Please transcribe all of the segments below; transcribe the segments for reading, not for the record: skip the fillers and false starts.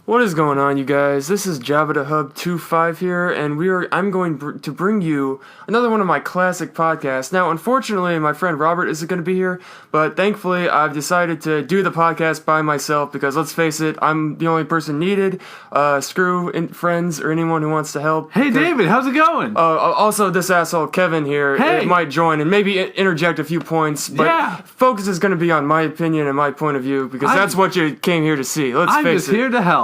What is going on, you guys? This is Jabba the Hub 25 here, and I'm going to bring you another one of my classic podcasts. Now, unfortunately, my friend Robert isn't going to be here, but thankfully, I've decided to do the podcast by myself because, let's face it, I'm the only person needed. Screw friends or anyone who wants to help. Hey, David, how's it going? Also, this asshole Kevin here might join and maybe interject a few points, but focus is going to be on my opinion and my point of view because that's what you came here to see. I'm just here to help.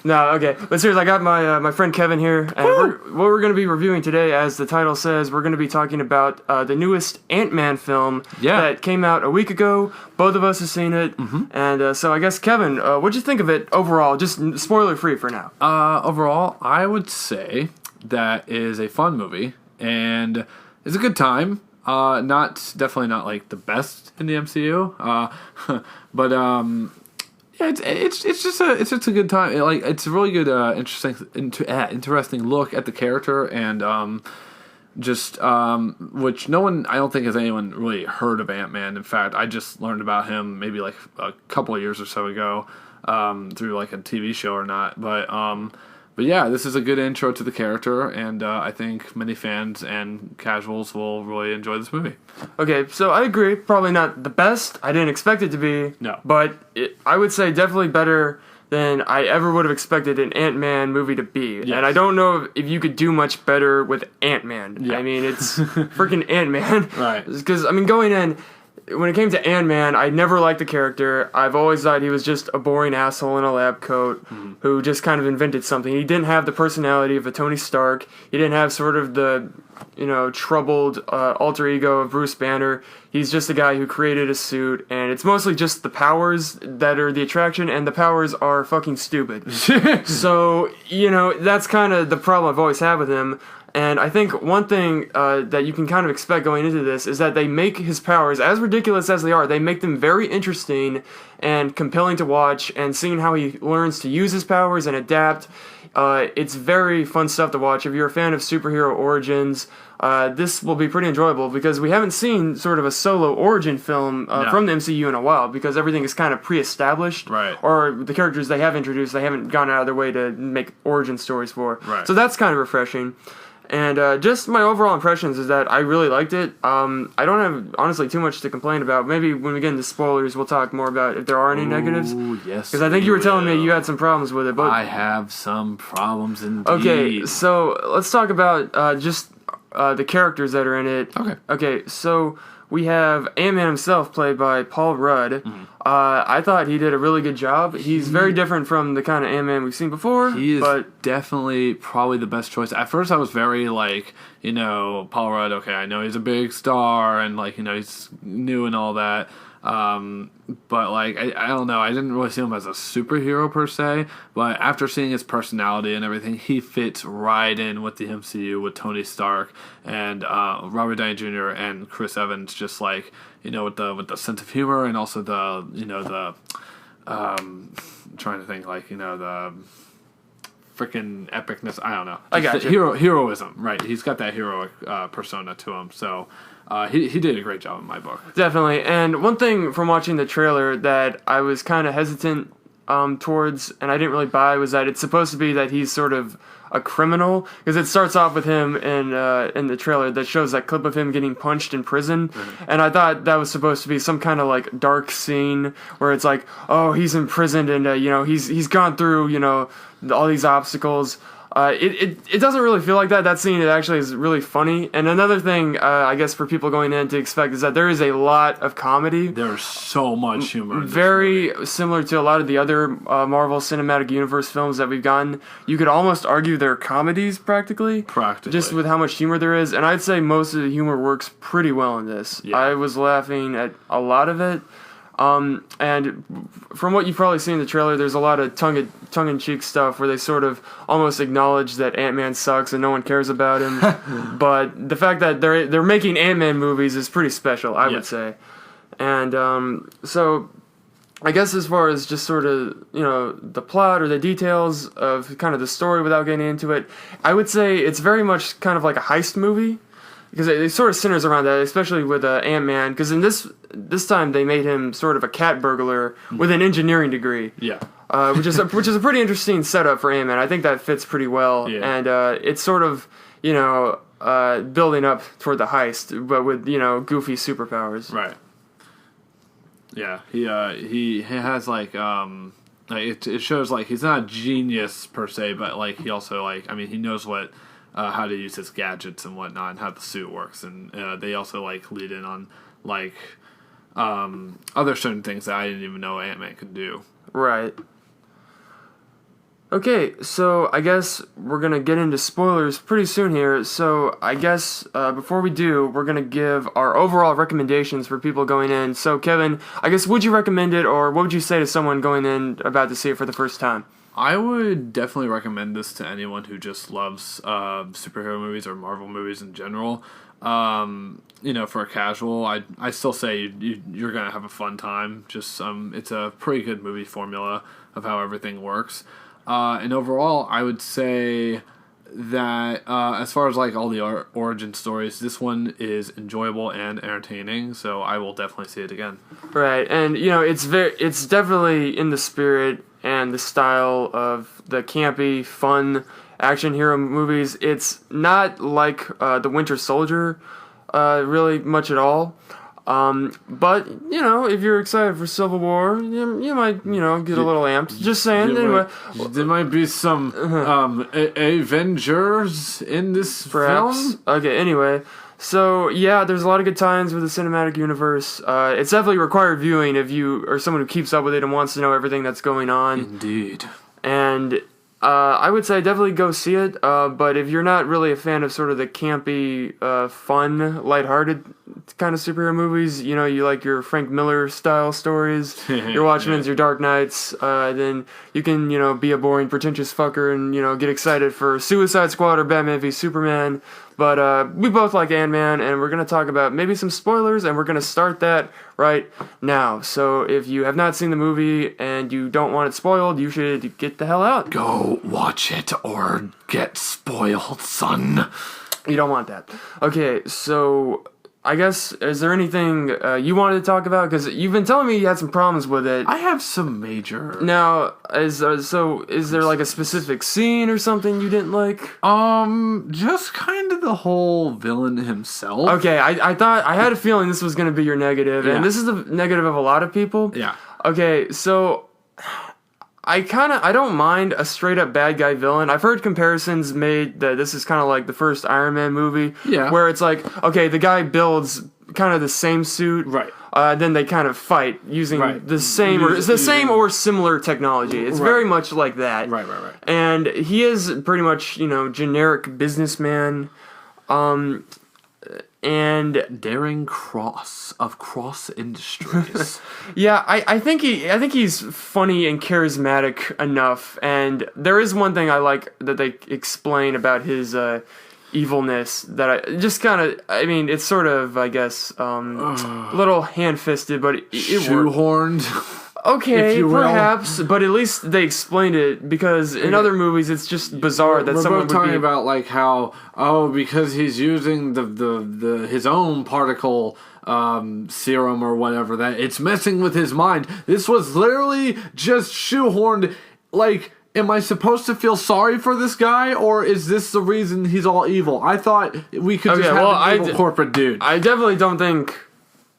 No, okay. But seriously, I got my friend Kevin here, and what we're going to be reviewing today, as the title says, we're going to be talking about the newest Ant-Man film that came out a week ago. Both of us have seen it, and so I guess, Kevin, what'd you think of it overall? Just spoiler-free for now. Overall, I would say that is a fun movie, and it's a good time. Definitely not like the best in the MCU, but it's just a good time. It's a really good, interesting look at the character, and which no one, I don't think has anyone really heard of Ant-Man. In fact, I just learned about him maybe like a couple of years or so ago, through like a TV show or not. But yeah, this is a good intro to the character, and I think many fans and casuals will really enjoy this movie. Okay, so I agree. Probably not the best. I didn't expect it to be. No. But I would say definitely better than I ever would have expected an Ant-Man movie to be. Yes. And I don't know if you could do much better with Ant-Man. Yeah. I mean, it's freaking Ant-Man. Right. Because, I mean, going in, when it came to Ant-Man, I never liked the character. I've always thought he was just a boring asshole in a lab coat who just kind of invented something. He didn't have the personality of a Tony Stark. He didn't have sort of the, troubled alter ego of Bruce Banner. He's just a guy who created a suit, and it's mostly just the powers that are the attraction, and the powers are fucking stupid. So, that's kind of the problem I've always had with him. And I think one thing that you can kind of expect going into this is that they make his powers, as ridiculous as they are, they make them very interesting and compelling to watch, and seeing how he learns to use his powers and adapt. It's very fun stuff to watch. If you're a fan of superhero origins, this will be pretty enjoyable because we haven't seen sort of a solo origin film from the MCU in a while because everything is kind of pre-established. Right. Or the characters they have introduced, they haven't gone out of their way to make origin stories for. Right. So that's kind of refreshing. And just my overall impressions is that I really liked it. I don't have, honestly, too much to complain about. Maybe when we get into spoilers, we'll talk more about if there are any negatives. Yes. Because I think you were telling me you had some problems with it. But I have some problems indeed. Okay, so let's talk about just the characters that are in it. Okay, so we have Ant-Man himself, played by Paul Rudd. I thought he did a really good job. He's very different from the kind of Ant-Man we've seen before. He is definitely probably the best choice. At first I was very Paul Rudd, okay, I know he's a big star and he's new and all that. But I don't know, I didn't really see him as a superhero per se, but after seeing his personality and everything, he fits right in with the MCU, with Tony Stark and Robert Downey Jr. and Chris Evans, just with the sense of humor and also the I'm trying to think the freaking epicness. I don't know. I got you. Heroism, right? He's got that heroic persona to him. So he did a great job in my book. Definitely. And one thing from watching the trailer that I was kind of hesitant towards, and I didn't really buy, was that it's supposed to be that he's sort of a criminal, because it starts off with him in the trailer that shows that clip of him getting punched in prison, and I thought that was supposed to be some kind of dark scene where it's he's imprisoned and he's gone through all these obstacles. It doesn't really feel like that. That scene, it actually is really funny. And another thing, I guess, for people going in to expect is that there is a lot of comedy. There's so much humor. Very similar to a lot of the other Marvel Cinematic Universe films that we've gotten. You could almost argue they're comedies, practically. Just with how much humor there is. And I'd say most of the humor works pretty well in this. Yeah. I was laughing at a lot of it. And from what you've probably seen in the trailer, there's a lot of tongue-in-cheek stuff where they sort of almost acknowledge that Ant-Man sucks and no one cares about him. But the fact that they're making Ant-Man movies is pretty special, I would say. And so I guess as far as just sort of, the plot or the details of kind of the story without getting into it, I would say it's very much kind of like a heist movie. Because it sort of centers around that, especially with Ant-Man. Because in this time, they made him sort of a cat burglar with an engineering degree. Yeah. which is a pretty interesting setup for Ant-Man. I think that fits pretty well, and it's sort of building up toward the heist, but with goofy superpowers. Right. Yeah, he has like it shows like he's not a genius per se, but like he also he knows what how to use his gadgets and whatnot and how the suit works, and they also like lead in on like other certain things that I didn't even know Ant-Man could do. Right. Okay, so I guess we're going to get into spoilers pretty soon here. So I guess before we do, we're going to give our overall recommendations for people going in. So Kevin, I guess would you recommend it, or what would you say to someone going in about to see it for the first time? I would definitely recommend this to anyone who just loves superhero movies or Marvel movies in general. For a casual, I still say you're going to have a fun time. Just it's a pretty good movie formula of how everything works. And overall, I would say that as far as like all the origin stories, this one is enjoyable and entertaining. So I will definitely see it again. Right, and it's definitely in the spirit and the style of the campy, fun action hero movies. It's not like the Winter Soldier, really much at all. But if you're excited for Civil War, you might get a little amped. Just saying. Anyway, there might be some Avengers in this perhaps. film. Okay. Anyway, so yeah, there's a lot of good times with the cinematic universe. It's definitely required viewing if you are someone who keeps up with it and wants to know everything that's going on. Indeed. And I would say definitely go see it. But if you're not really a fan of sort of the campy, fun, lighthearted kind of superhero movies, you like your Frank Miller style stories, your Watchmen's, your Dark Knights, then you can, be a boring, pretentious fucker and, get excited for Suicide Squad or Batman v Superman. But we both like Ant-Man, and we're going to talk about maybe some spoilers, and we're going to start that right now. So if you have not seen the movie and you don't want it spoiled, you should get the hell out. Go watch it or get spoiled, son. You don't want that. Okay, so I guess, is there anything you wanted to talk about? Because you've been telling me you had some problems with it. I have some major... Now, is there like a specific scene or something you didn't like? Just kind of the whole villain himself. Okay, I had a feeling this was going to be your negative, and this is the negative of a lot of people. Yeah. Okay, so... I don't mind a straight up bad guy villain. I've heard comparisons made that this is kind of like the first Iron Man movie. Yeah. Where it's like, okay, the guy builds kind of the same suit. Right. Then they kind of fight using the same or similar technology. It's very much like that. Right. And he is pretty much, generic businessman. And Daring Cross of Cross Industries. Yeah, I think he's funny and charismatic enough, and there is one thing I like that they explain about his evilness that I just kind of, it's sort of, I guess, a little hand-fisted, but it shoehorned. Okay, perhaps, but at least they explained it, because in other movies it's just bizarre that someone would be... We're both talking about like how, because he's using the his own particle serum or whatever, that it's messing with his mind. This was literally just shoehorned. Like, am I supposed to feel sorry for this guy, or is this the reason he's all evil? I thought we could just have an evil corporate dude. I definitely don't think...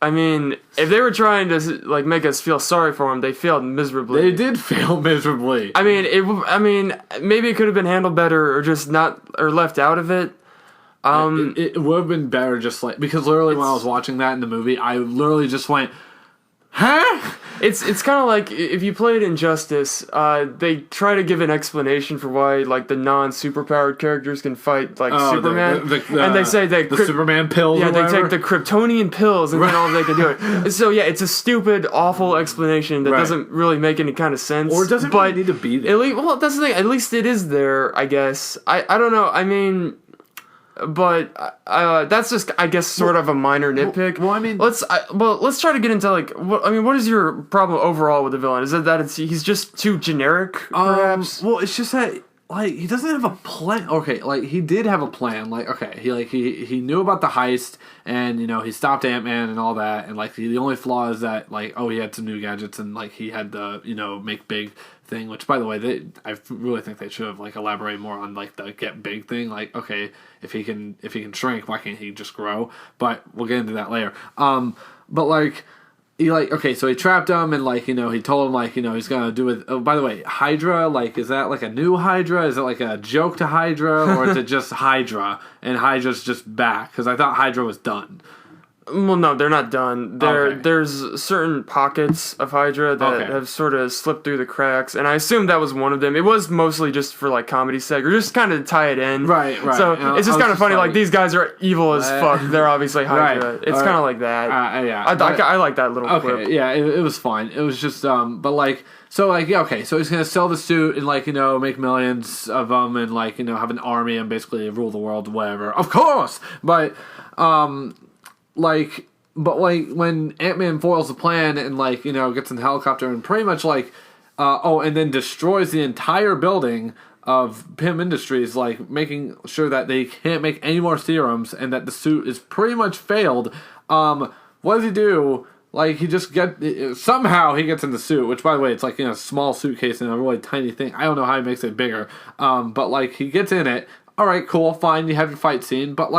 if they were trying to like make us feel sorry for him, they failed miserably. They did fail miserably. Maybe it could have been handled better, or just left out of it. It would have been better just like, because literally when I was watching that in the movie, I literally just went, huh? It's kind of like if you played Injustice, they try to give an explanation for why like the non-superpowered characters can fight like Superman, and they say that the Superman pills. Yeah, they take the Kryptonian pills, and then all they can do it. So yeah, it's a stupid, awful explanation that doesn't really make any kind of sense. Or doesn't really need to be there. That's the thing. At least it is there, I guess. I don't know. But that's just, I guess, sort of a minor nitpick. Let's try to get into like what is your problem overall with the villain? Is it that he's just too generic, perhaps? It's just that like he doesn't have a plan. Okay, like he did have a plan. Like he knew about the heist, and he stopped Ant-Man and all that. And like the only flaw is that like he had some new gadgets, and like he had to make big thing. Which, by the way, I really think they should have like elaborated more on like the get big thing. Like, okay, if he can shrink, why can't he just grow? But we'll get into that later. But like. He okay, so he trapped him and he told him he's gonna do it. Oh, by the way, Hydra, is that like a new Hydra? Is it like a joke to Hydra, or is it just Hydra and Hydra's just back? Because I thought Hydra was done. Well, no, they're not done. There's certain pockets of Hydra that have sort of slipped through the cracks, and I assume that was one of them. It was mostly just for comedy seg, or just kind of tie it in. Right. So it's just kind of funny. These guys are evil as fuck. They're obviously Hydra. Right. It's kind of like that. Yeah. I like that little clip. Yeah, it was fine. It was just but so so he's gonna sell the suit and make millions of them and have an army and basically rule the world, whatever. Of course, but when Ant-Man foils the plan and gets in the helicopter and pretty much and then destroys the entire building of Pym Industries, making sure that they can't make any more serums and that the suit is pretty much failed. What does he do? He just somehow he gets in the suit, which by the way, it's in a small suitcase in a really tiny thing. I don't know how he makes it bigger. But he gets in it. All right, cool, fine. You have your fight scene, but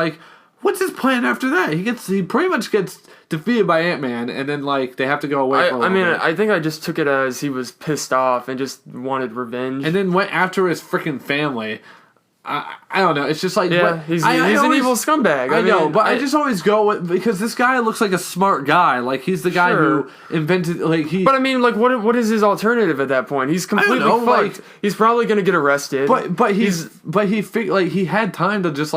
what's his plan after that? He pretty much gets defeated by Ant-Man, and then they have to go away for a little bit. I think I just took it as he was pissed off and just wanted revenge, and then went after his freaking family. I don't know. It's just he's an evil scumbag. I know, but I just always go with, because this guy looks like a smart guy. He's the guy who invented But I mean, what is his alternative at that point? He's completely fucked. He's probably gonna get arrested. But he had time to just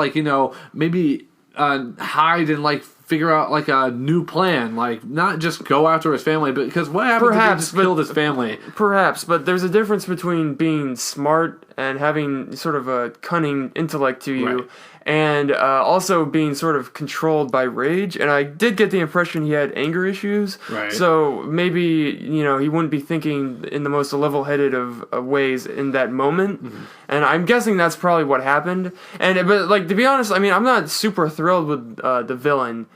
maybe hide and figure out a new plan, not just go after his family, but because what happens if he just killed his family? Perhaps, but there's a difference between being smart and having sort of a cunning intellect to you, right, and also being sort of controlled by rage. And I did get the impression he had anger issues, right. So maybe he wouldn't be thinking in the most level-headed of ways in that moment. Mm-hmm. And I'm guessing that's probably what happened. But to be honest, I mean, I'm not super thrilled with the villain.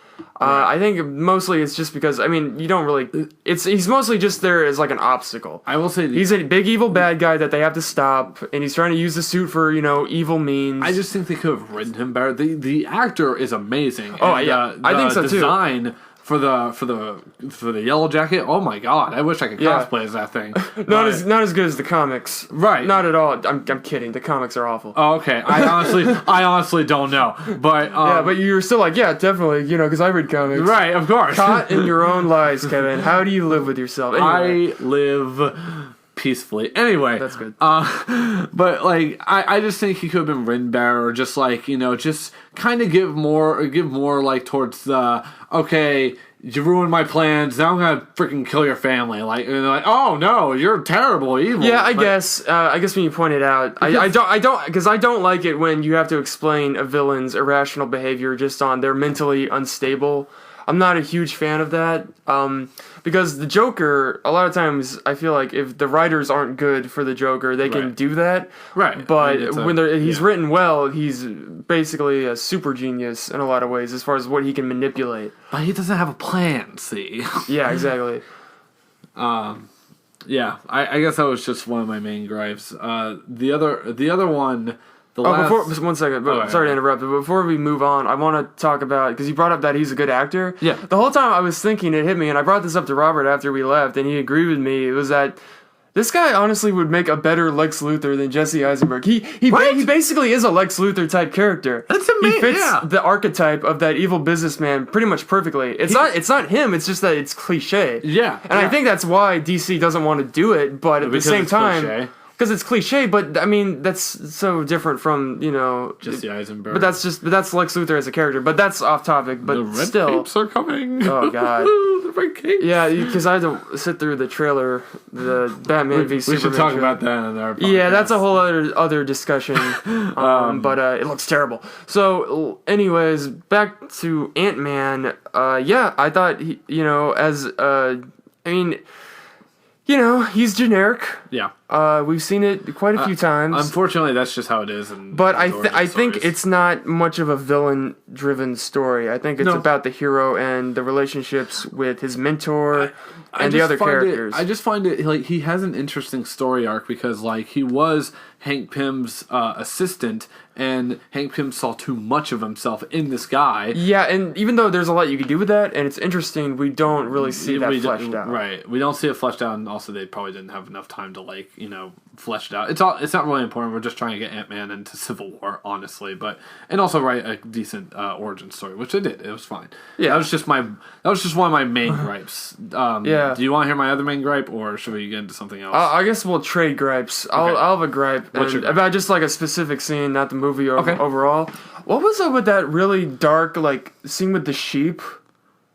I think mostly it's just because, I mean, you don't really... He's mostly just there as an obstacle. I will say... He's a big evil bad guy that they have to stop, and he's trying to use the suit for, evil means. I just think they could have written him better. The actor is amazing. Oh, yeah. I think so, too. The design for the yellow jacket, oh my god, I wish I could cosplay as that thing. Not as good as the comics. Right. Not at all. I'm kidding. The comics are awful. Oh, okay. I honestly don't know. But yeah, but you're still definitely, because I read comics. Right, of course. Caught in your own lies, Kevin. How do you live with yourself? Anyway. I live peacefully. Anyway. That's good. But I just think he could have been written better, or just just kind of give more towards the, okay, you ruined my plans, now I'm gonna freaking kill your family. Oh no, you're terrible, evil. Yeah, I guess when you point it out, I don't like it when you have to explain a villain's irrational behavior just on they're mentally unstable. I'm not a huge fan of that. Because the Joker, a lot of times, I feel like if the writers aren't good for the Joker, they can do that. Right. But he's written well, he's basically a super genius in a lot of ways as far as what he can manipulate. But he doesn't have a plan, see? Yeah, exactly. Yeah, I guess that was just one of my main gripes. The other one... One second. Sorry to interrupt, but before we move on, I want to talk about, because you brought up that he's a good actor. Yeah. The whole time I was thinking, it hit me, and I brought this up to Robert after we left, and he agreed with me. It was that this guy honestly would make a better Lex Luthor than Jesse Eisenberg. He basically is a Lex Luthor type character. That's amazing. He fits the archetype of that evil businessman pretty much perfectly. It's not him. It's just that it's cliche. Yeah. And I think that's why DC doesn't want to do it. But at the same time. Cliche. Because it's cliche, but I mean that's so different from Jesse Eisenberg. But that's Lex Luthor as a character. But that's off topic. But the red still, capes are coming. Oh god, the red capes. Yeah, because I had to sit through the trailer, the Batman v Superman. We should talk about that in our podcast. Yeah, that's a whole other discussion. But it looks terrible. So, anyways, back to Ant-Man. I thought he's generic. Yeah. We've seen it quite a few times. Unfortunately, that's just how it is. But I think it's not much of a villain-driven story. I think it's about the hero and the relationships with his mentor and the other characters. I just find it like he has an interesting story arc because like he was Hank Pym's assistant, and Hank Pym saw too much of himself in this guy. Yeah, and even though there's a lot you can do with that, and it's interesting, we don't really see that fleshed out. Right, we don't see it fleshed out, and also they probably didn't have enough time to like flesh it out. It's not really important. We're just trying to get Ant-Man into Civil War, honestly, and also write a decent origin story, which they did. It was fine. Yeah, that was just one of my main gripes. Yeah. Do you want to hear my other main gripe, or should we get into something else? I guess we'll trade gripes. I'll have a gripe. What's your gripe? About just like a specific scene, not the movie overall. What was up with that really dark like scene with the sheep?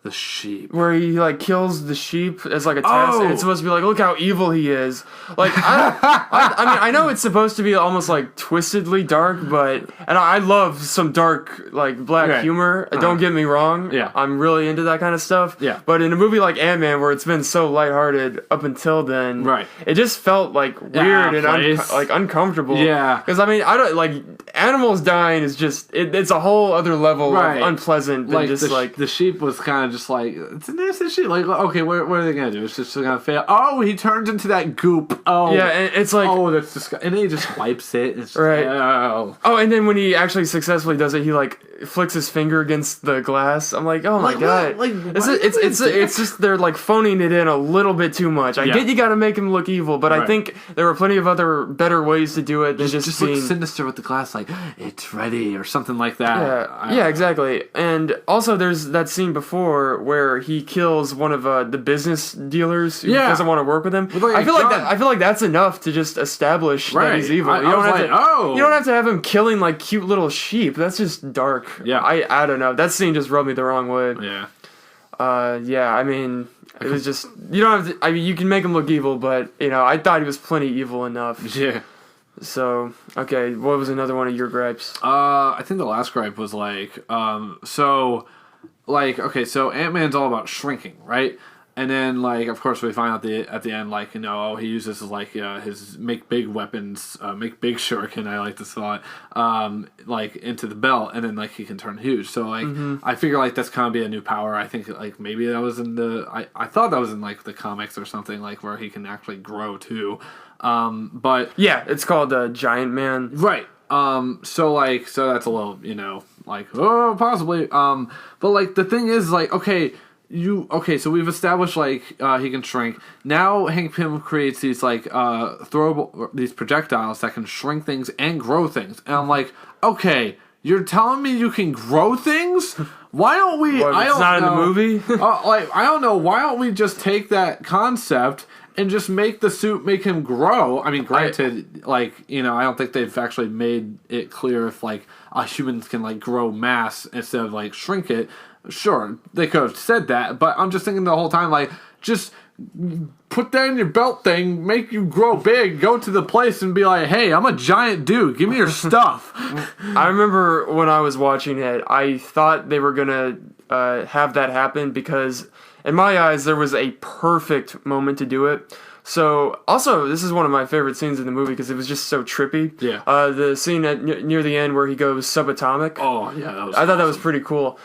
The sheep. Where he like kills the sheep as like a test, and it's supposed to be like, look how evil he is. Like I mean, I know it's supposed to be almost like twistedly dark, and I love some dark like black humor. Don't get me wrong. Yeah, I'm really into that kind of stuff. Yeah, but in a movie like Ant-Man, where it's been so lighthearted up until then, it just felt like weird and like uncomfortable. Yeah, because I mean, I don't like animals dying is just it's a whole other level of unpleasant than like just the sheep was kind of just like it's an innocent sheep. Like okay, what are they gonna do? It's just gonna fail. Oh, he turns into that goop. Oh yeah, and it's like that's disgusting. And then he just wipes it. It's just, and then when he actually successfully does it, he like flicks his finger against the glass. I'm like, oh my god, it's just they're like phoning it in a little bit too much. I get you got to make him look evil, but I think there were plenty of other better ways to do it than just being look sinister with the glass, like it's ready or something like that. Yeah, exactly. And also, there's that scene before where he kills one of the business dealers who doesn't want to work with him. I feel like that's enough to just establish that he's evil. You don't have to have him killing like cute little sheep. That's just dark. Yeah, I don't know. That scene just rubbed me the wrong way. Yeah. I mean, it was just you don't have to. I mean, you can make him look evil, but I thought he was plenty evil enough. Yeah. So okay, what was another one of your gripes? I think the last gripe was like, so Ant-Man's all about shrinking, right? And then, like, of course, we find out at the end, like, he uses his make big weapons, make big shuriken. I like this thought, like into the belt, and then like he can turn huge. So like, I figure like that's kind of be a new power. I think like maybe that was in I thought that was in like the comics or something, like where he can actually grow too. But yeah, it's called Giant Man, right? So that's a little like possibly. But like the thing is like so we've established like he can shrink. Now Hank Pym creates these like throwable these projectiles that can shrink things and grow things, and I'm like, okay, you're telling me you can grow things? Why don't we? It's not in the movie. I don't know. Why don't we just take that concept and just make the suit make him grow? I mean, granted, I don't think they've actually made it clear if like humans can like grow mass instead of like shrink it. Sure, they could have said that, but I'm just thinking the whole time, like, just put that in your belt thing, make you grow big, go to the place and be like, hey, I'm a giant dude, give me your stuff. I remember when I was watching it, I thought they were going to have that happen because, in my eyes, there was a perfect moment to do it. So, also, this is one of my favorite scenes in the movie because it was just so trippy. Yeah. The scene near the end where he goes subatomic. Oh, yeah, I thought that was pretty cool.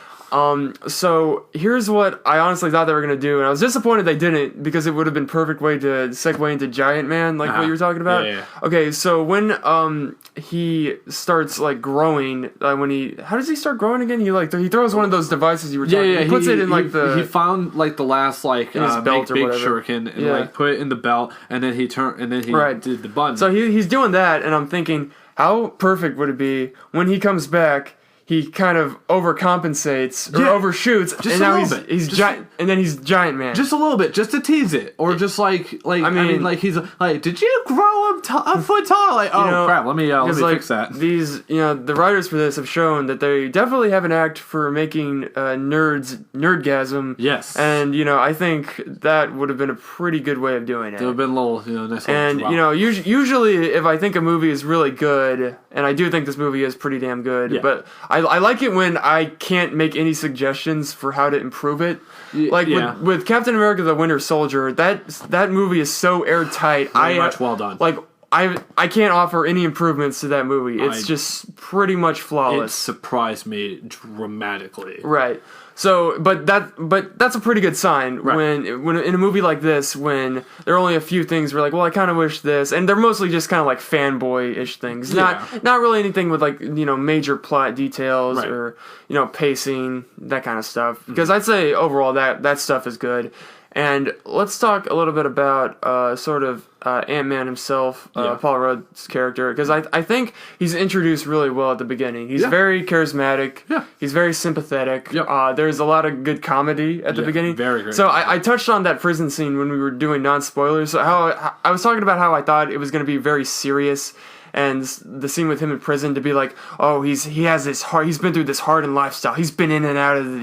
So here's what I honestly thought they were going to do, and I was disappointed they didn't because it would have been perfect way to segue into Giant Man, like what you were talking about. Yeah. Okay, so when he starts like growing, how does he start growing again? He throws one of those devices you were talking about. He puts it in he found like the last like in his belt make big whatever. Shuriken and like put it in the belt, and then he did the button. So he's doing that, and I'm thinking, how perfect would it be when he comes back? He kind of overcompensates or overshoots, just and now he's giant, and then he's Giant Man. Just a little bit, just to tease it, or just like I mean, like he's like, did you grow a foot tall? Like, crap, let me fix that. These, the writers for this have shown that they definitely have an act for making nerdgasm. Yes, and I think that would have been a pretty good way of doing it. There would have been a little, nice. And little usually if I think a movie is really good, And I do think this movie is pretty damn good. Yeah. But I like it when I can't make any suggestions for how to improve it. Like with Captain America: The Winter Soldier, that movie is so airtight. Very much well done. Like I can't offer any improvements to that movie. It's just pretty much flawless. It surprised me dramatically. Right. So, but that's a pretty good sign when in a movie like this, when there are only a few things we're like, well, I kind of wish this, and they're mostly just kind of like fanboy-ish things, not really anything with like major plot details or pacing, that kind of stuff. Because I'd say overall that stuff is good. And let's talk a little bit about sort of Ant-Man himself, Paul Rudd's character, because I think he's introduced really well at the beginning. He's very charismatic. Yeah. He's very sympathetic. Yep. There's a lot of good comedy at the beginning. Very great. So I touched on that prison scene when we were doing non-spoilers. So how I was talking about how I thought it was going to be very serious. And the scene with him in prison to be like, oh, he has this hard, he's been through this hardened lifestyle. He's been in and out of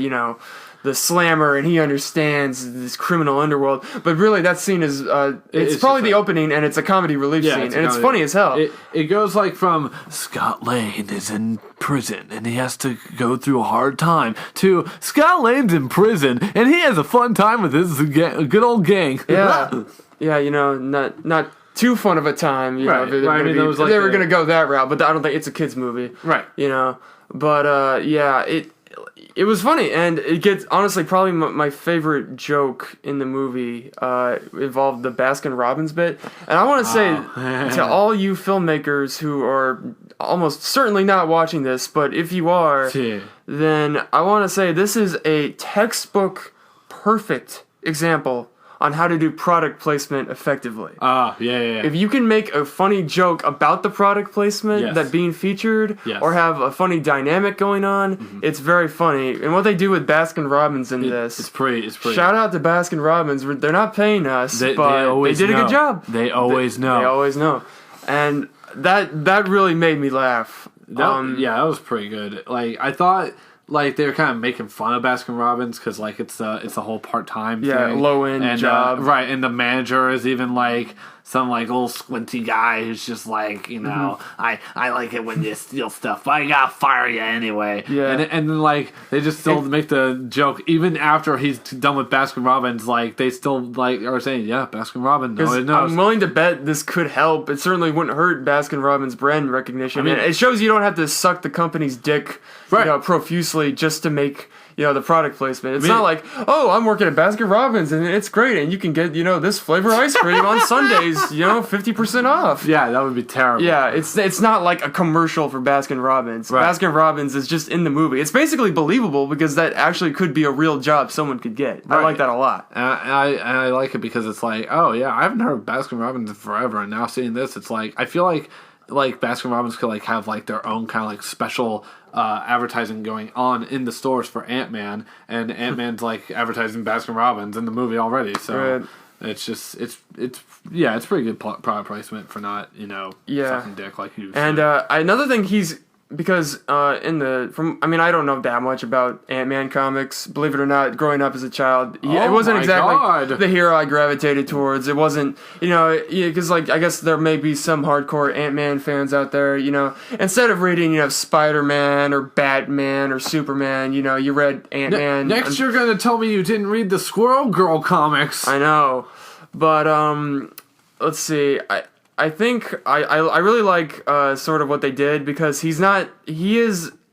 the slammer, and he understands this criminal underworld. But really, that scene is it's probably the opening, and it's a comedy relief scene, and it's funny as hell. It goes like from Scott Lane is in prison and he has to go through a hard time to Scott Lane's in prison and he has a fun time with his good old gang. Not too fun of a time. They were going to go that route, but I don't think it's a kids movie. Right. But it was funny, and it gets, honestly, probably my favorite joke in the movie involved the Baskin-Robbins bit. And I want to say to all you filmmakers who are almost certainly not watching this, but if you are, then I want to say this is a textbook perfect example on how to do product placement effectively. If you can make a funny joke about the product placement that being featured, or have a funny dynamic going on, it's very funny. And what they do with Baskin-Robbins in this, it's pretty. Shout out to Baskin-Robbins. They're not paying us, but they did a good job. They always know. They always know. And that really made me laugh. That was pretty good. Like, I thought, like, they were kind of making fun of Baskin-Robbins because, like, it's a whole part-time thing. Low-end job. Right, and the manager is even, like, some, like, old squinty guy who's just like, I like it when you steal stuff, but I gotta fire you anyway. Yeah. And then, like, they just still make the joke, even after he's done with Baskin-Robbins, like, they still, like, are saying, Baskin-Robbins, no, it knows. I'm willing to bet this could help. It certainly wouldn't hurt Baskin-Robbins brand recognition. I mean, it shows you don't have to suck the company's dick profusely just to make the product placement. It's not like, oh, I'm working at Baskin-Robbins and it's great and you can get this flavor ice cream on Sundays 50% off. Yeah, that would be terrible. Yeah, it's not like a commercial for Baskin-Robbins. Baskin-Robbins is just in the movie. It's basically believable because that actually could be a real job someone could get. I like that a lot. And I like it because it's like, oh yeah, I haven't heard of Baskin-Robbins in forever, and now seeing this, it's like, I feel like Baskin-Robbins could like have like their own kind of like special advertising going on in the stores for Ant-Man, and Ant-Man's like advertising Baskin-Robbins in the movie already. So it's just it's pretty good product placement for not sucking dick like you. And another thing because I don't know that much about Ant-Man comics. Believe it or not, growing up as a child, it wasn't exactly the hero I gravitated towards. It wasn't, because like I guess there may be some hardcore Ant-Man fans out there. Instead of reading, Spider-Man or Batman or Superman, you read Ant-Man. Next, you're gonna tell me you didn't read the Squirrel Girl comics. I know, but let's see. I think I really like sort of what they did because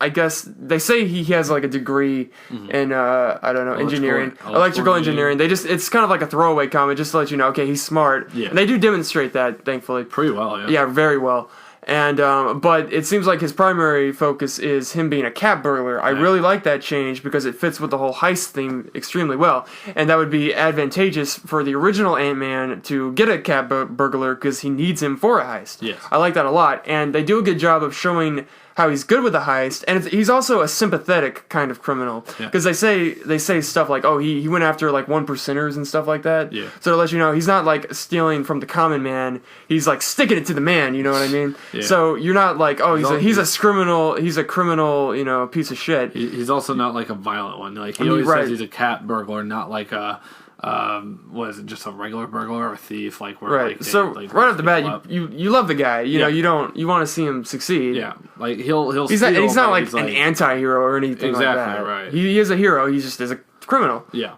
I guess they say he has like a degree in engineering, electrical engineering. It's kind of like a throwaway comment just to let you know, okay, he's smart. Yeah. And they do demonstrate that, thankfully. Pretty well, yeah. Yeah, very well. And but it seems like his primary focus is him being a cat burglar. I really like that change because it fits with the whole heist theme extremely well. And that would be advantageous for the original Ant-Man to get a cat burglar because he needs him for a heist. Yes. I like that a lot. And they do a good job of showing how he's good with the heist, and he's also a sympathetic kind of criminal because they say stuff like, oh, he went after like 1%ers and stuff like that. Yeah. So to let you know, he's not like stealing from the common man. He's like sticking it to the man. You know what I mean? Yeah. So you're not like, oh, he's a criminal. He's a criminal, piece of shit. He's also not like a violent one. Like he always says he's a cat burglar, not like a was it just a regular burglar or a thief? Like where Right. like they, So like, right off the bat, you love the guy. You know, you want to see him succeed. Yeah, like he'll. He's steal, not but like he's an anti-hero or anything like that. Exactly, right. He is a hero. He just is a criminal. Yeah.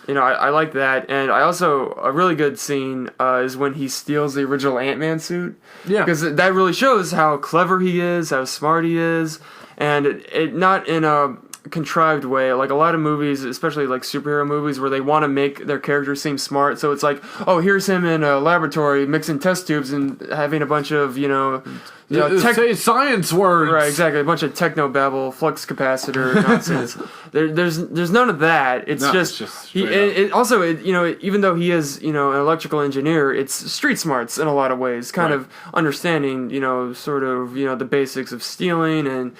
You know, I like that, and I also a really good scene is when he steals the original Ant-Man suit. Yeah. Because that really shows how clever he is, how smart he is, and it not in a contrived way. Like a lot of movies, especially like superhero movies, where they want to make their characters seem smart. So it's like, oh, here's him in a laboratory mixing test tubes and having a bunch of say science words. Right, exactly. A bunch of technobabble, flux capacitor nonsense. There's none of that. It's just even though he is an electrical engineer, it's street smarts in a lot of ways. Kind of understanding sort of the basics of stealing and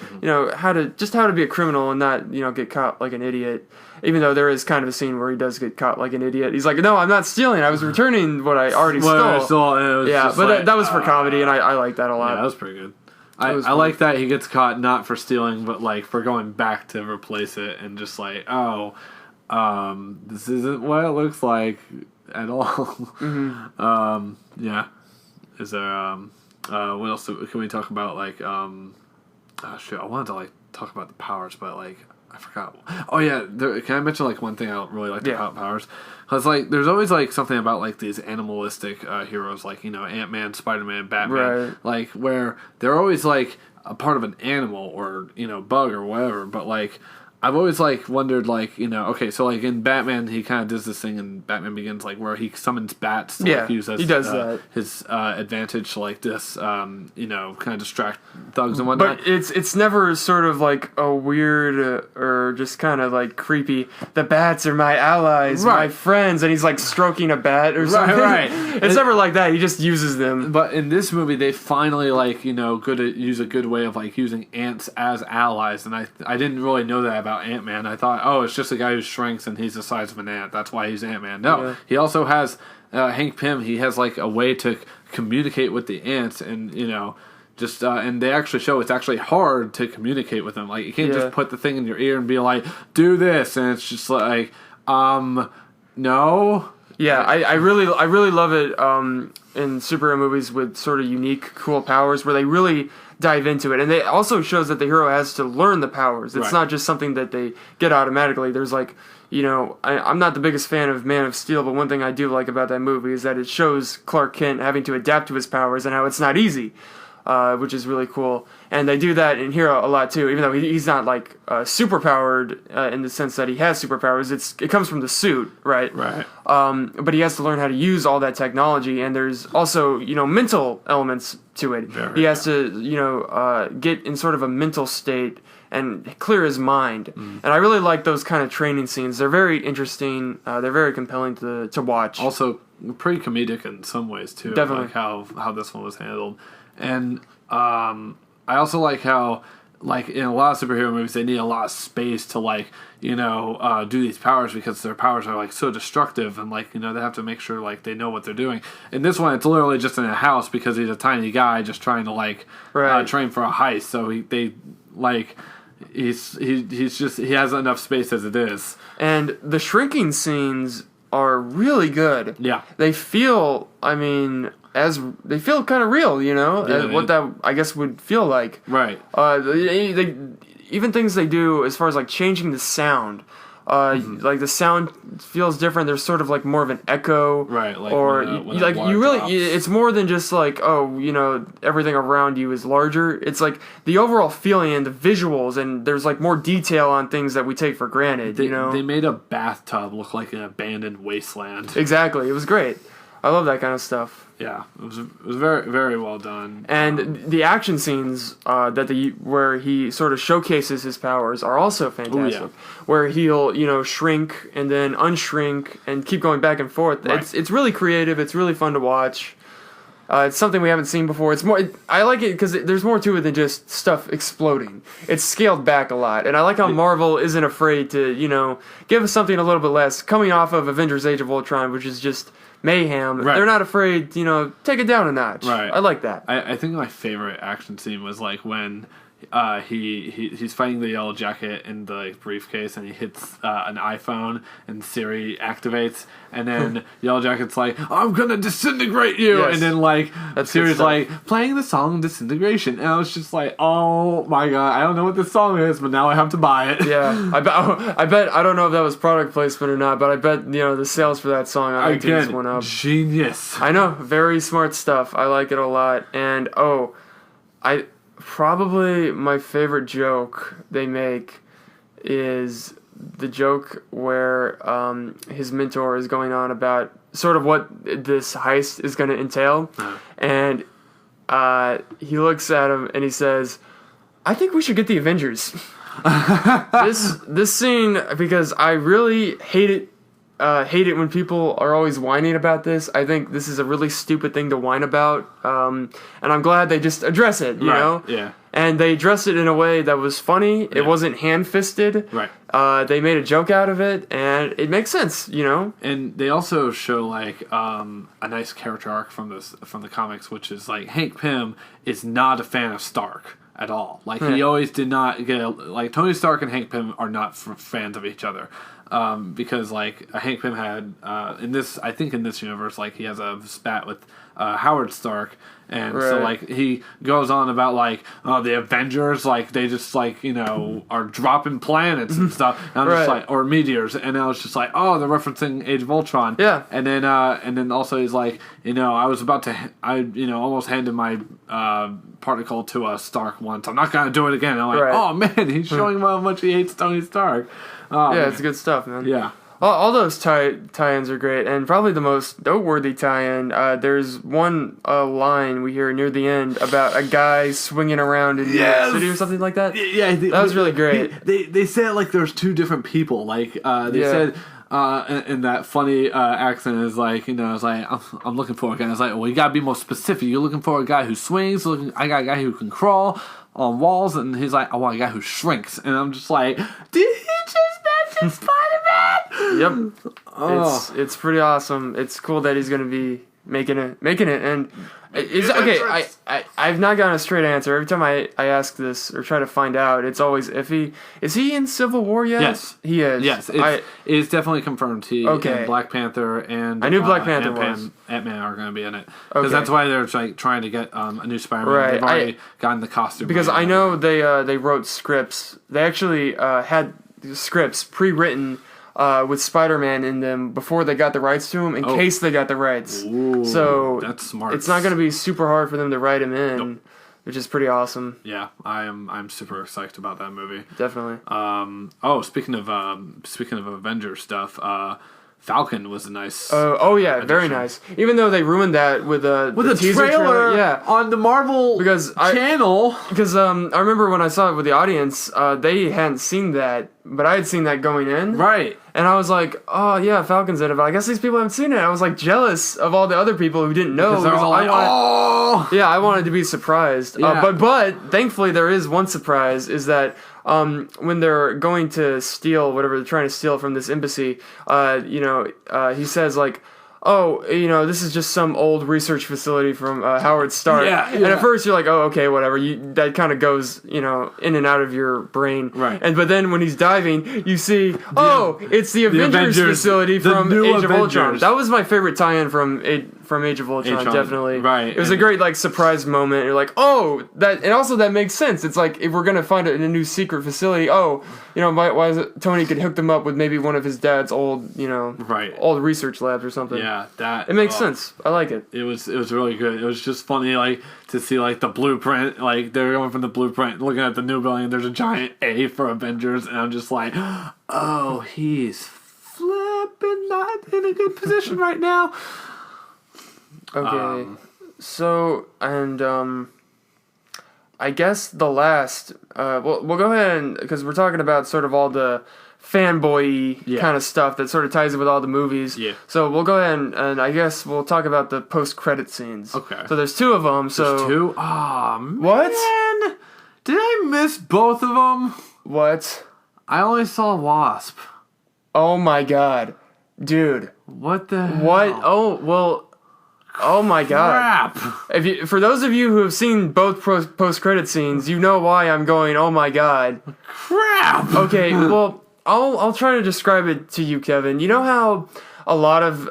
how to be a criminal and not get caught like an idiot. Even though there is kind of a scene where he does get caught like an idiot. He's like, no, I'm not stealing. I was returning what I already stole. Yeah, but that was for comedy, and I like that a lot. Yeah, that was pretty good. I like that he gets caught not for stealing, but like for going back to replace it and just like, this isn't what it looks like at all. Mm-hmm. Yeah. Is there, what else can we talk about? Like, I wanted to like talk about the powers, but like, I forgot. Oh yeah, can I mention like one thing I don't really like about powers? Because like, there's always like something about like these animalistic heroes, like Ant-Man, Spider-Man, Batman, like where they're always like a part of an animal or bug or whatever. But like, I've always like wondered like okay, so like in Batman he kind of does this thing in Batman Begins like where he summons bats to like use as he does that. His advantage to like this kind of distract thugs and whatnot. But it's never sort of like a weird or just kind of like creepy. The bats are my allies, my friends, and he's like stroking a bat or something. Right. It's never like that. He just uses them. But in this movie, they finally like use a good way of like using ants as allies, and I didn't really know that about Ant-Man. I thought, it's just a guy who shrinks and he's the size of an ant. That's why he's Ant-Man. No, he also has Hank Pym. He has like a way to communicate with the ants, and and they actually show it's actually hard to communicate with them. Like you can't just put the thing in your ear and be like, do this, and it's just like, no. Yeah, I really love it in superhero movies with sort of unique, cool powers where they really dive into it. And it also shows that the hero has to learn the powers. It's not just something that they get automatically. There's like, I'm not the biggest fan of Man of Steel, but one thing I do like about that movie is that it shows Clark Kent having to adapt to his powers and how it's not easy. Which is really cool. And they do that in Hero a lot too, even though he's not like super powered in the sense that he has superpowers. It comes from the suit, right? Right. But he has to learn how to use all that technology, and there's also mental elements to it. He has to get in sort of a mental state and clear his mind. And I really like those kind of training scenes. They're very interesting. They're very compelling to watch. Also, pretty comedic in some ways too. Definitely. Like how this one was handled. And I also like how, like in a lot of superhero movies, they need a lot of space to do these powers because their powers are like so destructive, and they have to make sure like they know what they're doing. In this one, it's literally just in a house because he's a tiny guy just trying to train for a heist. So he has enough space as it is. And the shrinking scenes are really good. Yeah, they feel. They feel kind of real, what that I guess would feel like. Right. They even things they do as far as like changing the sound. Like the sound feels different. There's sort of like more of an echo. Right. Like or when you really, drops. it's more than just like everything around you is larger. It's like the overall feeling and the visuals, and there's like more detail on things that we take for granted. They made a bathtub look like an abandoned wasteland. Exactly. It was great. I love that kind of stuff. Yeah, it was very, very well done. And the action scenes where he sort of showcases his powers are also fantastic. Ooh, yeah. Where he'll shrink and then unshrink and keep going back and forth. Right. It's really creative. It's really fun to watch. It's something we haven't seen before. I like it because there's more to it than just stuff exploding. It's scaled back a lot, and I like how Marvel isn't afraid to give us something a little bit less. Coming off of Avengers: Age of Ultron, which is just mayhem. Right. They're not afraid, take it down a notch. Right. I like that. I think my favorite action scene was like when he's fighting the Yellow Jacket in the like, briefcase, and he hits an iPhone, and Siri activates, and then Yellow Jacket's like, "I'm gonna disintegrate you," Yes. and then like That's Siri's good like playing the song "Disintegration," and I was just like, "Oh my god, I don't know what this song is, but now I have to buy it." Yeah, I bet I don't know if that was product placement or not, but I bet the sales for that song on iTunes went up. Genius. I know, very smart stuff. I like it a lot, and I probably my favorite joke they make is the joke where his mentor is going on about sort of what this heist is going to entail, and he looks at him and he says, "I think we should get the Avengers." This scene, because I really hate it when people are always whining about this. I think this is a really stupid thing to whine about, and I'm glad they just address it, you know? Yeah. And they addressed it in a way that was funny. It wasn't hand-fisted. Right. They made a joke out of it, and it makes sense, you know? And they also show like a nice character arc from the comics, which is like Hank Pym is not a fan of Stark at all. Like he always did not get like Tony Stark and Hank Pym are not fans of each other. Because like Hank Pym had in this universe, like he has a spat with Howard Stark, and so like he goes on about like the Avengers, like they just like are dropping planets and stuff, and I'm just like, or meteors, and I was just like, oh, they're referencing Age of Ultron, and then also he's like, I was about to almost handed my particle to a Stark once. I'm not gonna do it again. And I'm like, oh man, he's showing how much he hates Tony Stark. Yeah, it's good stuff, man. Yeah. All those tie-ins are great, and probably the most noteworthy tie-in, there's one line we hear near the end about a guy swinging around in New York City or something like that. Yeah, that was really great. They said like there's two different people. Like they said in that funny accent is like it's like I'm looking for a guy. It's like, well, you gotta be more specific. You're looking for a guy who swings. I got a guy who can crawl on walls, and he's like, I want a guy who shrinks. And I'm just like, did he just mention Spider-Man? Yep. It's pretty awesome. It's cool that he's gonna be making it, and it's okay. I've not gotten a straight answer. Every time I ask this or try to find out, it's always iffy. Is he in Civil War yet? Yes, he is. Yes, it's definitely confirmed. And Black Panther and I knew Black Panther was. Ant-Man are going to be in it because that's why they're like trying to get a new Spider-Man. Right. They've already gotten the costume because I know they wrote scripts. They actually had scripts pre-written. With Spider-Man in them before they got the rights to him, in case they got the rights. Ooh, so that's smart. It's not going to be super hard for them to write him in, which is pretty awesome. Yeah, I'm super psyched about that movie. Definitely. Speaking of Avengers stuff, Falcon was a nice. Yeah, very nice. Even though they ruined that with a teaser trailer on the Marvel channel. Because I remember when I saw it with the audience, they hadn't seen that, but I had seen that going in. Right. And I was like, oh yeah, Falcon's in it, but I guess these people haven't seen it. I was like jealous of all the other people who didn't know. Because they're all like, yeah, I wanted to be surprised. Yeah. But thankfully there is one surprise, is that when they're going to steal whatever they're trying to steal from this embassy, he says like, oh, this is just some old research facility from Howard Stark. Yeah. And at first you're like, oh, okay, whatever. That kind of goes, in and out of your brain. Right. But then when he's diving, you see, it's the Avengers facility from Age of Ultron. That was my favorite tie-in from Age of Ultron, definitely. Right. It was a great surprise moment. You're like, oh, and also that makes sense. It's like if we're gonna find it in a new secret facility, why is it Tony could hook them up with maybe one of his dad's old, old research labs or something. Yeah, it makes sense. I like it. It was really good. It was just funny, to see the blueprint. They're going from the blueprint, looking at the new building. There's a giant A for Avengers, and I'm just like, oh, he's flipping not in a good position right now. Okay, so and I guess the last. We'll go ahead and because we're talking about sort of all the fanboy kind of stuff that sort of ties in with all the movies. Yeah. So we'll go ahead and I guess we'll talk about the post-credit scenes. Okay. So there's two of them. There's two? Aw, man. What? Did I miss both of them? What? I only saw Wasp. Oh my god. Dude. What the hell? What? Oh, well, Oh my god! Crap! For those of you who have seen both post-credit scenes, you know why I'm going. Oh my god! Crap! Okay, well, I'll try to describe it to you, Kevin. You know how a lot of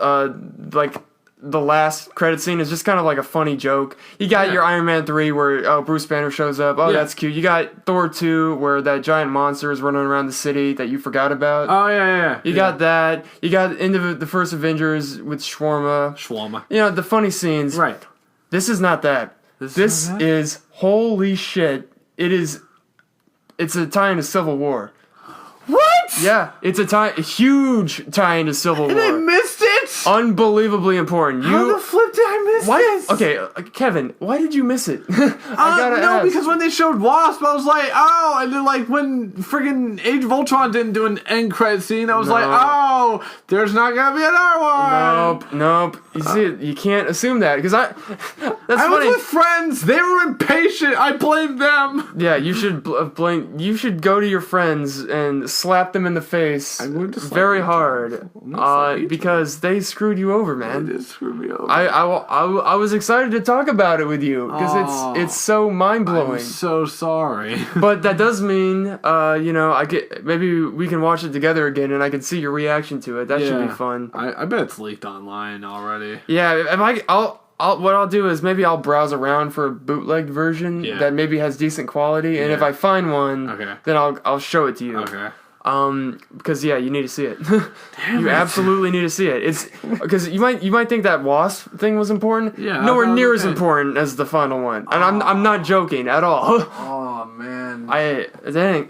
like the last credit scene is just kind of like a funny joke. You got your Iron Man 3 where Bruce Banner shows up. Oh, that's cute. You got Thor 2 where that giant monster is running around the city that you forgot about. Oh, yeah. You got that. You got into the first Avengers with Shawarma. You know, the funny scenes. Right. This is not that. This is, holy shit. It's a tie into Civil War. What? Yeah, it's a huge tie into Civil War. And I missed it? Unbelievably important. How the flip did I miss this? Okay, Kevin, why did you miss it? I gotta ask. Because when they showed Wasp, I was like, oh, and then like when friggin' Age of Ultron didn't do an end credit scene, I was like, oh, there's not gonna be another one. Nope. You see, you can't assume that because I was with friends. They were impatient. I blame them. Yeah, you should blame. You should go to your friends and slap them in the face very hard because they screwed you over, man. They did screw me over. I was excited to talk about it with you because it's so mind blowing. I'm so sorry. But that does mean maybe we can watch it together again and I can see your reaction to it. That should be fun. I bet it's leaked online already. Yeah, what I'll do is maybe I'll browse around for a bootlegged version that maybe has decent quality, and if I find one, then I'll show it to you. Okay. Because you need to see it. You absolutely need to see it. It's because you might think that Wasp thing was important. Yeah, nowhere near as important as the final one, and I'm not joking at all. Oh man. Dang.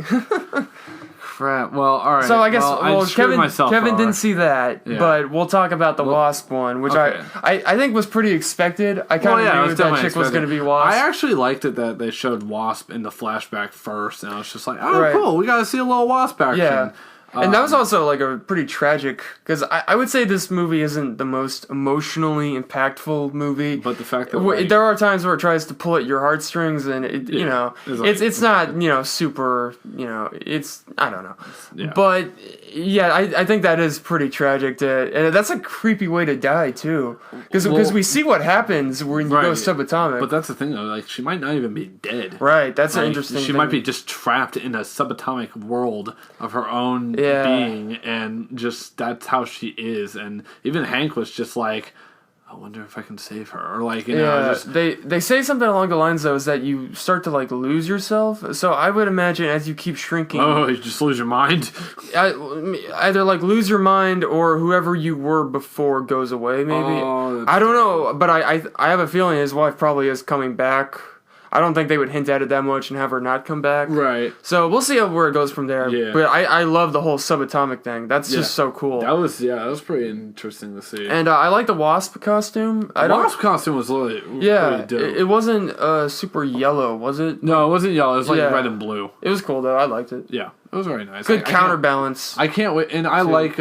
Crap. Well, all right. So I guess Kevin didn't see that, Yeah. but we'll talk about the Wasp one, which I think was pretty expected. I kind of knew that chick was going to be Wasp. I actually liked it that they showed Wasp in the flashback first, and I was just like, oh, cool, we got to see a little Wasp action. Yeah. And that was also like a pretty tragic, because I would say this movie isn't the most emotionally impactful movie. But the fact that there are times where it tries to pull at your heartstrings, and it's not super, it's I don't know. Yeah. But yeah, I think that is pretty tragic and that's a creepy way to die too, because we see what happens when you go subatomic. But that's the thing though, like she might not even be dead. Right, that's an interesting thing. She might be just trapped in a subatomic world of her own being, and just that's how she is. And even Hank was just like, I wonder if I can save her, or like they say something along the lines though is that you start to like lose yourself. So I would imagine as you keep shrinking, you just lose your mind. Either like lose your mind or whoever you were before goes away. Maybe I don't know, but I have a feeling his wife probably is coming back. I don't think they would hint at it that much and have her not come back. Right. So we'll see where it goes from there. Yeah. But I love the whole subatomic thing. That's just so cool. That was pretty interesting to see. And I like the Wasp costume. The Wasp costume was really pretty dope. It wasn't super yellow, was it? No, it wasn't yellow. It was like red and blue. It was cool though. I liked it. Yeah. It was very nice. Good counterbalance. I can't wait, and I like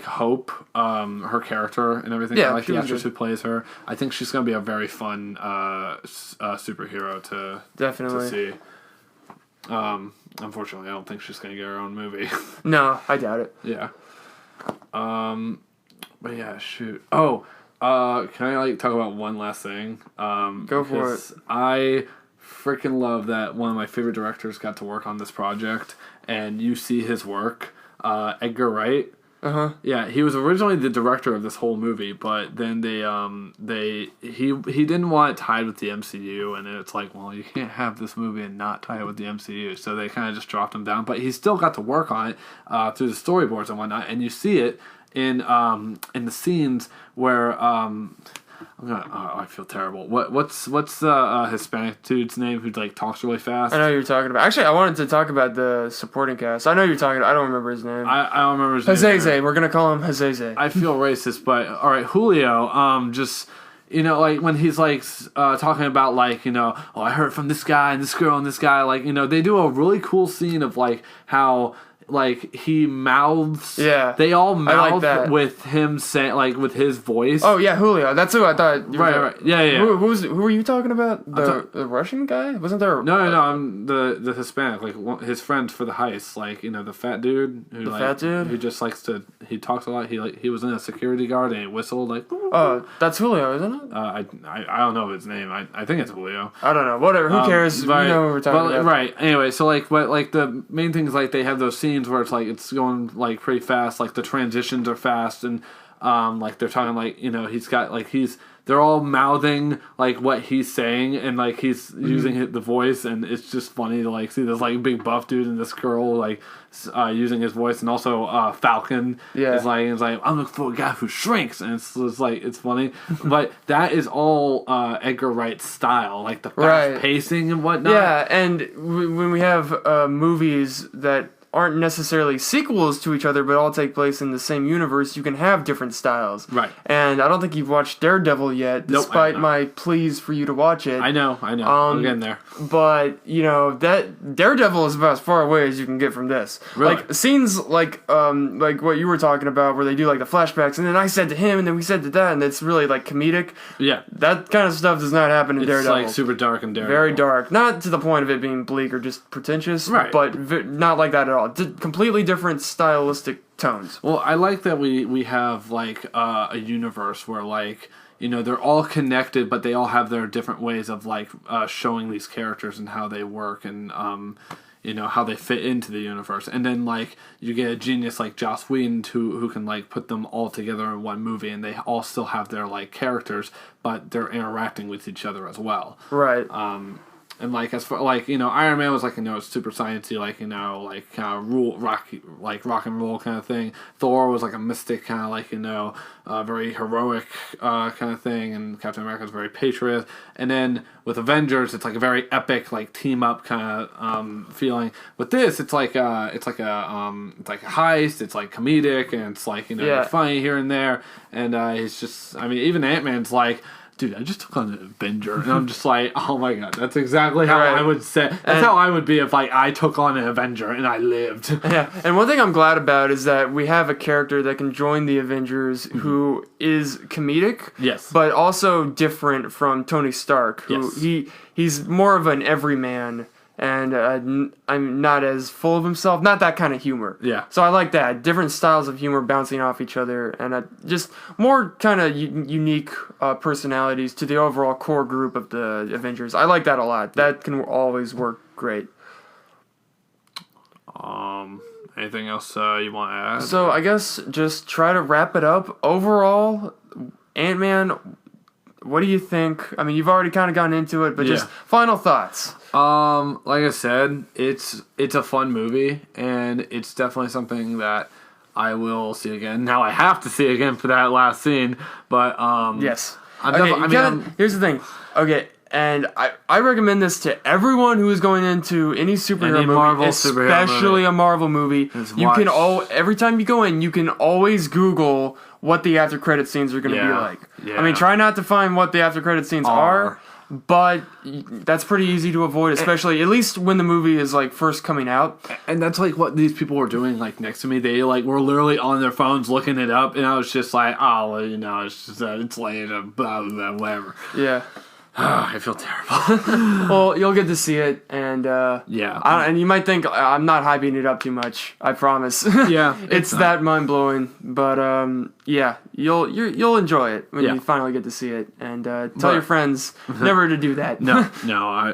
Hope, her character and everything. I like the actress who plays her. I think she's gonna be a very fun superhero to see. Unfortunately, I don't think she's gonna get her own movie. No, I doubt it. Yeah. But yeah, shoot. Oh, can I talk about one last thing? Go for it. I freaking love that one of my favorite directors got to work on this project, and you see his work. Edgar Wright. Yeah, he was originally the director of this whole movie, but then he didn't want it tied with the MCU, and it's like, well, you can't have this movie and not tie it with the MCU, so they kind of just dropped him down. But he still got to work on it through the storyboards and whatnot, and you see it in the scenes where I feel terrible. What's the Hispanic dude's name who talks really fast? I know you're talking about. Actually, I wanted to talk about the supporting cast. I know you're talking. I don't remember his name. I don't remember his name. Hazeze. We're gonna call him Hazeze. I feel racist, but all right, Julio. Just when he's talking about I heard from this guy and this girl and this guy. They do a really cool scene of how. He mouths. Yeah, they all mouth with him saying with his voice. Oh yeah, Julio. That's who I thought. Right. Yeah. Who were you talking about? The Russian guy? Wasn't there? No. I'm the Hispanic, his friend for the heist. The fat dude who fat dude who just likes to. He talks a lot. He was in a security guard and he whistled Oh, that's Julio, isn't it? I don't know his name. I think it's Julio. I don't know. Whatever. Who cares? But, we know what we're talking about. Right. Anyway, so like, what like the main thing is like they have those scenes where it's like it's going like pretty fast. Like the transitions are fast, and like they're talking like he's got like they're all mouthing like what he's saying, and like he's using the voice, and it's just funny to like see this like big buff dude and this girl like using his voice, and also Falcon is like I'm looking for a guy who shrinks, and it's like it's funny, but that is all Edgar Wright's style, like the fast pacing and whatnot. Yeah, and when we have movies that aren't necessarily sequels to each other, but all take place in the same universe, you can have different styles. Right. And I don't think you've watched Daredevil yet, despite my pleas for you to watch it. I know. I'm getting there. But, that Daredevil is about as far away as you can get from this. Really? Like, scenes like what you were talking about, where they do, like, the flashbacks, and then I said to him, and then we said to that, and it's really, like, comedic. Yeah. That kind of stuff does not happen in Daredevil. It's, like, super dark and Daredevil. Very dark. Not to the point of it being bleak or just pretentious, right. But not like that at all. Completely different stylistic tones. Well, I like that we have like a universe where like they're all connected, but they all have their different ways of like showing these characters and how they work, and how they fit into the universe. And then like you get a genius like Joss Whedon who can like put them all together in one movie, and they all still have their like characters, but they're interacting with each other as well. Right. And like as far like Iron Man was like it's super sciencey, like like kind of rock and roll kind of thing. Thor was like a mystic kind of like very heroic kind of thing, and Captain America is very patriot. And then with Avengers, it's like a very epic like team up kind of feeling. With this, it's like a heist. It's like comedic, and it's like funny here and there. And it's just even Ant-Man's like, dude, I just took on an Avenger, and I'm just like, oh my god, that's exactly how I would say. That's how I would be if like I took on an Avenger and I lived. Yeah, and one thing I'm glad about is that we have a character that can join the Avengers who is comedic, yes, but also different from Tony Stark, who he's more of an everyman. And I'm not as full of himself. Not that kind of humor. Yeah. So I like that. Different styles of humor bouncing off each other. And just more kind of unique personalities to the overall core group of the Avengers. I like that a lot. That can always work great. Anything else you want to add? So I guess just try to wrap it up. Overall, Ant-Man, what do you think? I mean, you've already kind of gotten into it, but just final thoughts. Like I said, it's a fun movie, and it's definitely something that I will see again. Now I have to see again for that last scene, but yes. Here's the thing. Okay, and I recommend this to everyone who is going into any superhero movie, especially a Marvel movie. Every time you go in, you can always Google what the after credit scenes are going to be like. Yeah. I mean, try not to find what the after credit scenes are. But that's pretty easy to avoid, especially at least when the movie is like first coming out. And that's like what these people were doing like next to me. They like were literally on their phones looking it up, and I was just like, oh, well, it's just it's late, blah blah blah, whatever. Yeah. I feel terrible. Well, you'll get to see it, and and you might think I'm not hyping it up too much. I promise. Yeah, it's that mind blowing, but you'll enjoy it when you finally get to see it, and tell your friends never to do that. No,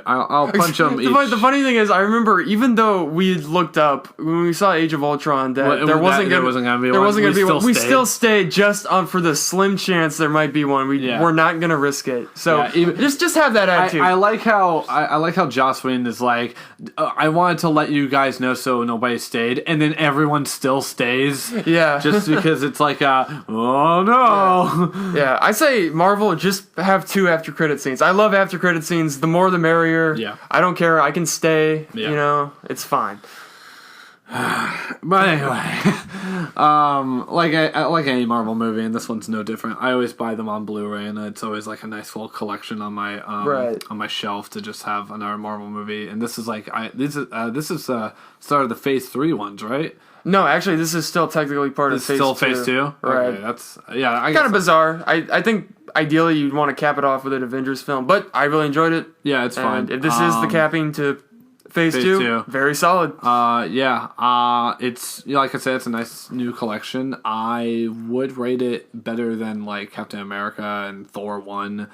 I'll punch them. The funny thing is, I remember even though we looked up when we saw Age of Ultron that there wasn't gonna be one. We still stayed just for the slim chance there might be one. We're not gonna risk it. So just have that attitude. I like how Joss Whedon is like, I wanted to let you guys know so nobody stayed, and then everyone still stays. Yeah, just because it's like oh no. Yeah, I say Marvel just have 2 after credit scenes. I love after credit scenes. The more the merrier. Yeah, I don't care. I can stay. Yeah. It's fine. But anyway, like any Marvel movie, and this one's no different. I always buy them on Blu-ray, and it's always like a nice full collection on my on my shelf to just have another Marvel movie. And this is like this is start of the Phase 3 ones, right? No, actually, this is still technically part of Phase 2. Still Phase 2? Right. Okay, that's I kind of bizarre. I think ideally you'd want to cap it off with an Avengers film, but I really enjoyed it. Yeah, it's fine. If this is the capping to Phase 2, very solid. It's like I said, it's a nice new collection. I would rate it better than like Captain America and Thor 1.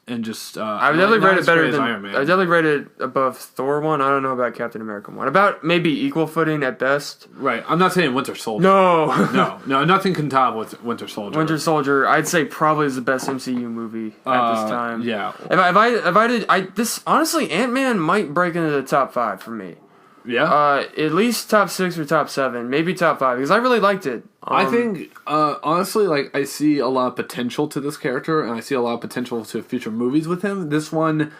And just I would definitely rate it better than Iron Man. I definitely rate it above Thor 1. I don't know about Captain America 1. About maybe equal footing at best. Right. I'm not saying Winter Soldier. No. no, nothing can top with Winter Soldier. Winter Soldier, I'd say probably is the best MCU movie at this time. Yeah. Honestly, Ant-Man might break into the top 5 for me. Yeah. At least top 6 or top 7, maybe top 5 because I really liked it. I think honestly, like I see a lot of potential to this character, and I see a lot of potential to future movies with him. This one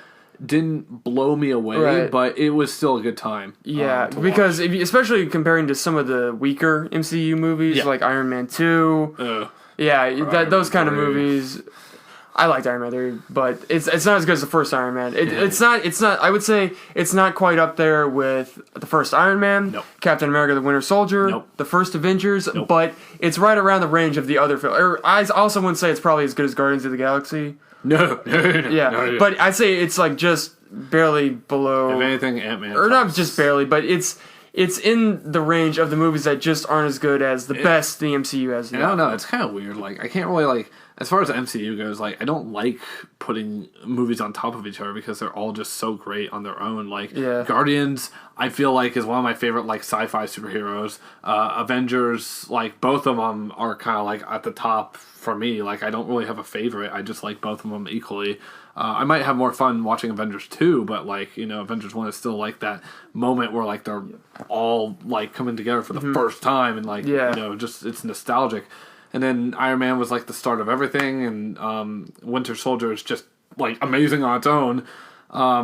didn't blow me away, but it was still a good time. Yeah, because especially comparing to some of the weaker MCU movies like Iron Man 2. Those kind of movies. I liked Iron Man 3, but it's not as good as the first Iron Man. It's not. I would say it's not quite up there with the first Iron Man, Captain America: The Winter Soldier, the first Avengers, but it's right around the range of the other films. I also wouldn't say it's probably as good as Guardians of the Galaxy. No. But I'd say it's like just barely below. If anything, Ant-Man. Or not just barely, but it's in the range of the movies that just aren't as good as the best the MCU has. I don't know. It's kind of weird. Like I can't really like. As far as the MCU goes, like I don't like putting movies on top of each other because they're all just so great on their own. Like Guardians, I feel like is one of my favorite like sci-fi superheroes. Avengers, like both of them are kind of like at the top for me. Like I don't really have a favorite. I just like both of them equally. I might have more fun watching Avengers 2, but like Avengers 1 is still like that moment where like they're all like coming together for the first time and like just it's nostalgic. And then Iron Man was like the start of everything, and Winter Soldier is just like amazing on its own. I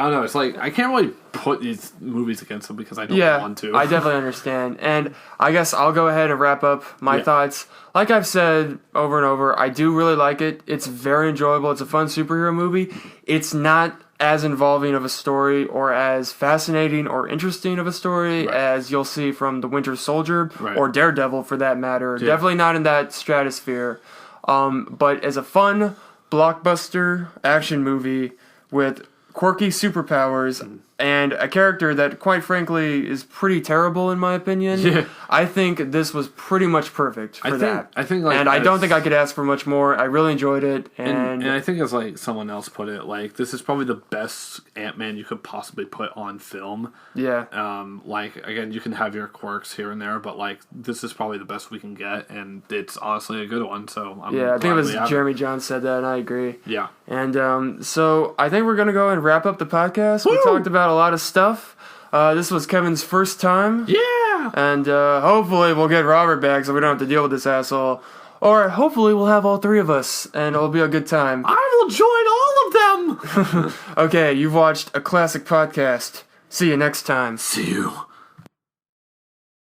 don't know. It's like I can't really put these movies against them because I don't want to. I definitely understand, and I guess I'll go ahead and wrap up my thoughts. Like I've said over and over, I do really like it. It's very enjoyable. It's a fun superhero movie. It's not as involving of a story or as fascinating or interesting of a story as you'll see from The Winter Soldier or Daredevil for that matter. Yeah. Definitely not in that stratosphere. But as a fun blockbuster action movie with quirky superpowers and a character that, quite frankly, is pretty terrible in my opinion. I think this was pretty much perfect for that. I think, like, and I don't think I could ask for much more. I really enjoyed it, and I think as like someone else put it, like this is probably the best Ant-Man you could possibly put on film. Yeah. Like again, you can have your quirks here and there, but like this is probably the best we can get, and it's honestly a good one. So I think it was Jeremy Johns said that, and I agree. Yeah. And so I think we're gonna go and wrap up the podcast. We talked about a lot of stuff. This was Kevin's first time. Yeah! And hopefully we'll get Robert back so we don't have to deal with this asshole. Or hopefully we'll have all three of us and it'll be a good time. I will join all of them! Okay, you've watched a classic podcast. See you next time. See you.